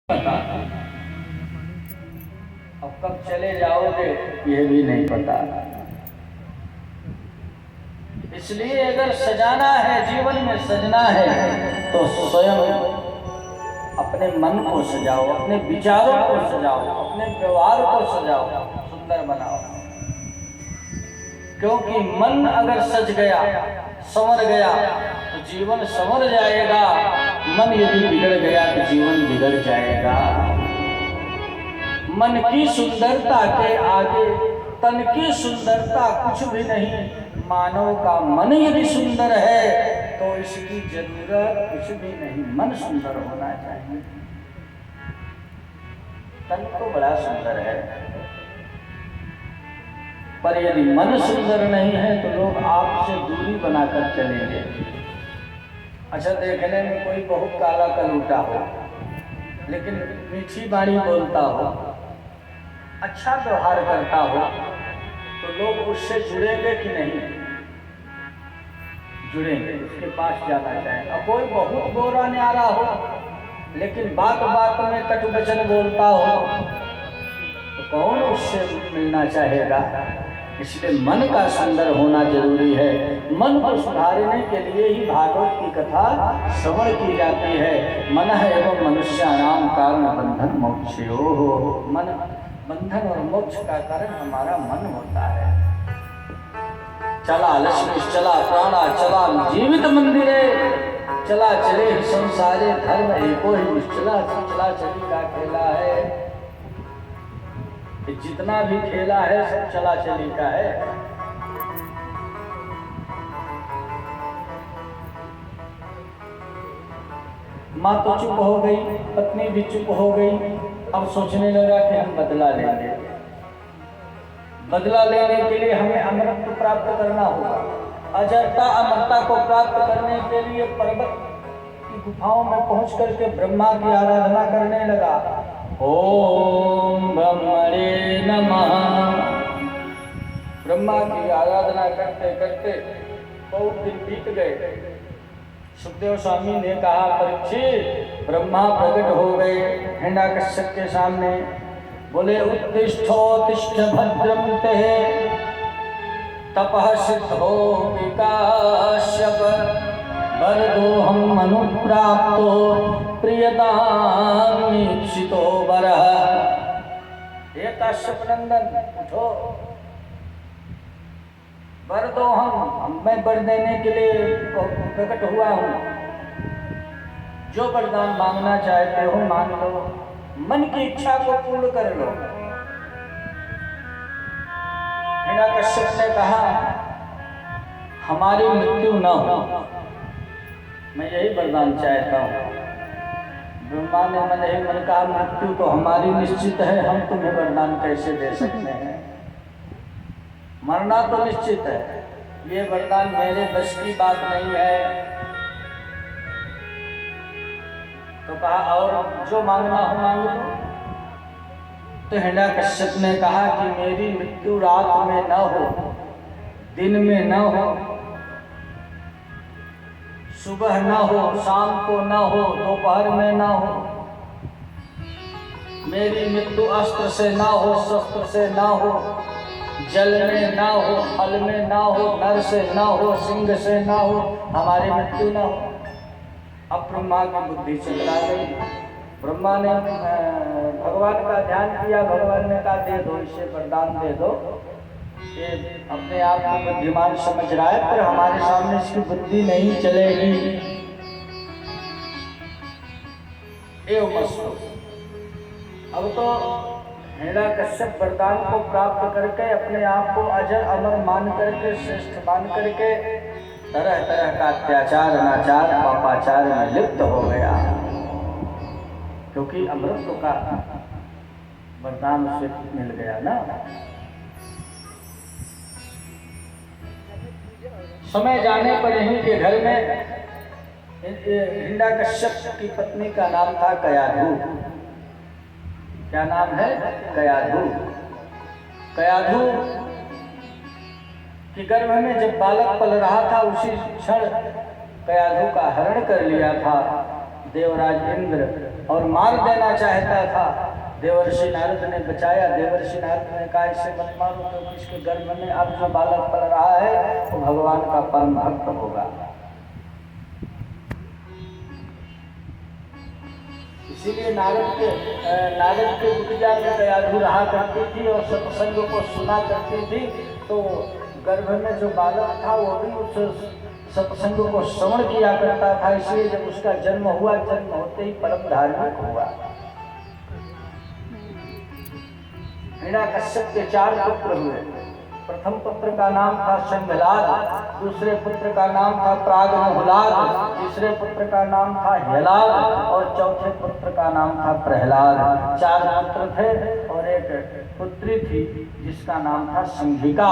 पता, अब कब चले जाओगे ये भी नहीं पता। इसलिए अगर सजाना है, जीवन में सजना है, तो स्वयं अपने मन को सजाओ, अपने विचारों को सजाओ, अपने व्यवहार को सजाओ, सुंदर बनाओ। क्योंकि मन अगर सज गया, संवर गया तो जीवन संवर जाएगा। मन यदि बिगड़ गया तो जीवन बिगड़ जाएगा। मन की सुंदरता के आगे तन की सुंदरता कुछ भी नहीं। मानव का मन यदि सुंदर है तो इसकी जरूरत कुछ भी नहीं। मन सुंदर होना चाहिए। तन तो बड़ा सुंदर है, पर यदि मन सुंदर नहीं है तो लोग आपसे दूरी बनाकर चलेंगे। अच्छा, देखने में कोई बहुत काला कलूटा हो, लेकिन मीठी बाणी बोलता हो, अच्छा व्यवहार करता हो, तो लोग उससे जुड़ेंगे कि नहीं? जुड़ेंगे, उसके पास जाना चाहिए। और कोई बहुत गोरा न्यारा हो, लेकिन बात बात में कटु वचन बोलता हो, तो कौन उससे मिलना चाहेगा? इसलिए मन का सुंदर होना जरूरी है। मन को सुधारने के लिए ही भागवत की कथा श्रवण की जाती है। मन एवं मनुष्याणाम कारण बंधन मोक्षयोः। मन बंधन और मोक्ष का कारण हमारा मन होता है। चला लक्ष्मी चला प्राणा चला जीवित मंदिरे, चला चले संसारे धर्म एको ही निश्चला। चला चली का खेला है, जितना भी खेला है सब चला चली का है। माँ तो चुप हो गई, पत्नी भी चुप हो गई। अब सोचने लगा कि हम बदला लेंगे। बदला लेने के लिए हमें अमरत्व प्राप्त करना होगा। अजरता अमरता को प्राप्त करने के लिए पर्वत की गुफाओं में पहुंच करके ब्रह्मा की आराधना करने लगा। ओम ब्रह्मणे नमः। ब्रह्मा की आराधना करते करते बहुत दिन बीत गए। सुखदेव स्वामी ने कहा, परीक्षित, ब्रह्मा प्रकट हो गए हिरण्यकश्यप के सामने। बोले, उत्तिष्ठोत्तिष्ठ भद्रं ते तपः सिद्धो विकाश्यप वरदोऽहम् अनुप्राप्तो प्रियतामीप्सितो वरः। हे काश्यप नंदन, उठो, वर दो। मैं वर देने के लिए प्रकट हुआ हूँ। जो वरदान मांगना चाहते हो मांग लो, मन की इच्छा को पूर्ण कर लो। हिरण्यकश्यप ने कहा, हमारी मृत्यु न हो, मैं यही वरदान चाहता हूँ। ब्रह्मा ने मन ही मन कहा, मृत्यु तो हमारी निश्चित है, हम तुम्हें वरदान कैसे दे सकते हैं? मरना तो निश्चित है, ये वरदान मेरे बस की बात नहीं है। तो कहा, और जो मांगना हो मांग लो। तो हिरण्यकश्यप ने कहा कि मेरी मृत्यु रात में न हो, दिन में न हो, सुबह न हो, शाम को न हो, दोपहर में न हो। मेरी मृत्यु अस्त्र से ना हो, शस्त्र से ना हो, जल में ना हो, फल में ना हो, नर से ना हो, सिंह से ना हो, हमारी मृत्यु ना हो। अब ब्रह्मा की बुद्धि चकरा गई। ब्रह्मा ने भगवान का ध्यान किया। भगवान ने कहा, दे दो, इसे वरदान दे दो। ये अपने आप को बुद्धिमान समझ रहा है, पर हमारे सामने इसकी बुद्धि नहीं चलेगी। एवं अब तो हिरण्यकश्यप वरदान को प्राप्त करके अपने आप को अजर अमर मान करके, श्रेष्ठ मान करके, तरह तरह का अत्याचार अनाचार पापाचार में लिप्त हो गया। क्योंकि अमृत का वरदान उसे मिल गया ना। समय जाने पर यहीं के घर में हिरण्यकश्यप की पत्नी का नाम था कयाधु। क्या नाम है? कयाधु। कयाधु के गर्भ में जब बालक पल रहा था, उसी क्षण कयाधु का हरण कर लिया था देवराज इंद्र। और मार देना चाहता था। देवर्षि नारद ने बचाया। देवर्षि नारद ने कहा इसे मत मारो, क्योंकि इसके गर्भ में अब जो बालक पल रहा है वो भगवान का परम भक्त होगा। इसीलिए नारद के कुटिया में दयालु रहा करती थी और सत्संग को सुना करती थी। तो गर्भ में जो बालक था वो भी उस सत्संग को श्रवण किया करता था। इसलिए जब उसका जन्म हुआ, जन्म होते ही परम धार्मिक हुआ। हिरण्यकश्यप के 4 पुत्र हुए। प्रथम पुत्र का नाम था शंभलाद, दूसरे पुत्र का नाम था प्रागमहुलाद, तीसरे पुत्र का नाम था ह्यलाद और चौथे पुत्र का नाम था प्रहलाद। 4 पुत्र थे और एक पुत्री थी जिसका नाम था सिंहिका,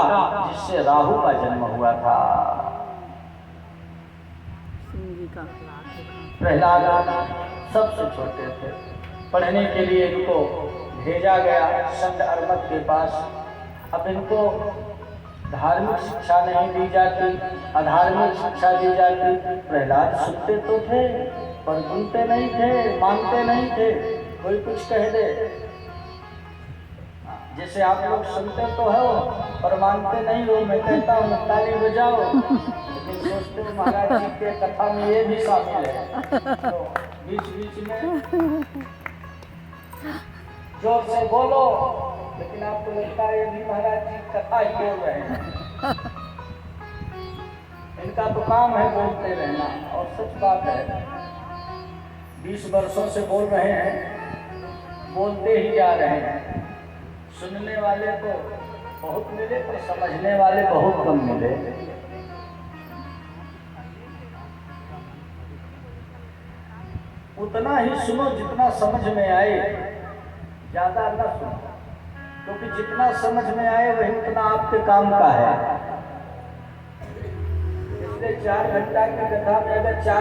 जिससे राहु का जन्म हुआ था। प्रहलाद सबसे छोटे थे। पढ़ने के लिए इनको भेजा गया संत अर्मक के पास। अब इनको धार्मिक शिक्षा नहीं दी जाती, अधार्मिक शिक्षा दी जाती। प्रहलाद सुनते तो थे पर सुनते नहीं थे, मानते नहीं थे। कोई कुछ कह दे, जैसे आप लोग सुनते तो हो पर मानते नहीं हो। मैं कहता हूँ ताली बजाओ, लेकिन सोचते हो महाराज जी के कथा में ये भी शामिल है, तो बीच बीच में जोर से बोलो, लेकिन आपको लगता है ये भी महाराज जी कथा ही बोल रहे हैं। इनका तो काम है बोलते रहना। और सच बात है, 20 वर्षों से बोल रहे हैं, बोलते ही जा रहे हैं। सुनने वाले तो बहुत मिले पर समझने वाले बहुत कम मिले। उतना ही सुनो जितना समझ में आए, ज्यादा न सुनो, क्योंकि जितना समझ में आए वही उतना आपके काम का है। इसलिए 4 घंटा की कथा में अगर 4